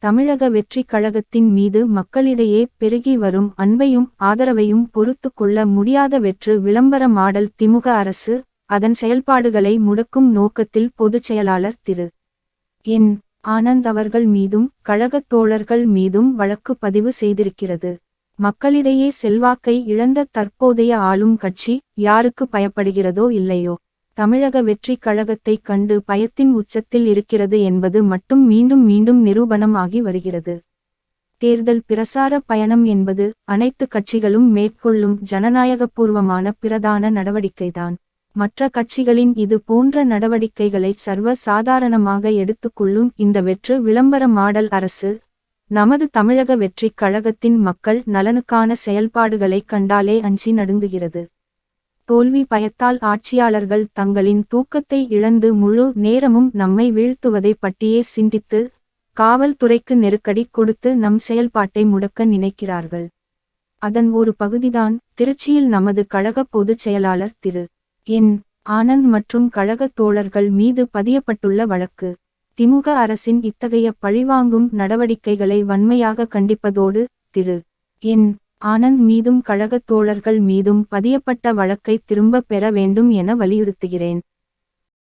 தமிழக வெற்றிக் கழகத்தின் மீது மக்களிடையே பெருகி வரும் அன்பையும் ஆதரவையும் பொறுத்து கொள்ள முடியாத வெற்று விளம்பர மாடல் திமுக அரசு அதன் செயல்பாடுகளை முடக்கும் நோக்கத்தில் பொதுச் செயலாளர் திரு என். ஆனந்த் அவர்கள் மீதும் கழகத் தோழர்கள் மீதும் வழக்கு பதிவு செய்திருக்கிறது. மக்களிடையே செல்வாக்கை இழந்த தற்போதைய ஆளும் கட்சி யாருக்கு பயப்படுகிறதோ இல்லையோ தமிழக வெற்றிக் கழகத்தை கண்டு பயத்தின் உச்சத்தில் இருக்கிறது என்பது மட்டும் மீண்டும் மீண்டும் நிரூபணம் ஆகி வருகிறது. தேர்தல் பிரசார பயணம் என்பது அனைத்து கட்சிகளும் மேற்கொள்ளும் ஜனநாயகபூர்வமான பிரதான நடவடிக்கைதான். மற்ற கட்சிகளின் இது போன்ற நடவடிக்கைகளை சர்வ சாதாரணமாக எடுத்துக்கொள்ளும் இந்த வெற்று விளம்பர மாடல் அரசு நமது தமிழக வெற்றிக் கழகத்தின் மக்கள் நலனுக்கான செயல்பாடுகளை கண்டாலே அஞ்சி நடுங்குகிறது. தோல்வி பயத்தால் ஆட்சியாளர்கள் தங்களின் தூக்கத்தை இழந்து முழு நேரமும் நம்மை வீழ்த்துவதை பற்றியே சிந்தித்து காவல்துறைக்கு நெருக்கடி கொடுத்து நம் செயல்பாட்டை முடக்க நினைக்கிறார்கள். அதன் ஒரு பகுதிதான் திருச்சியில் நமது கழக பொதுச் செயலாளர் திரு என். ஆனந்த் மற்றும் கழகத் தோழர்கள் மீது பதியப்பட்டுள்ள வழக்கு. திமுக அரசின் இத்தகைய பழிவாங்கும் நடவடிக்கைகளை வன்மையாக கண்டிப்பதோடு திரு என். ஆனந்த் மீதும் கழகத் தோழர்கள் மீதும் பதியப்பட்ட வழக்கை திரும்பப் பெற வேண்டும் என வலியுறுத்துகிறேன்.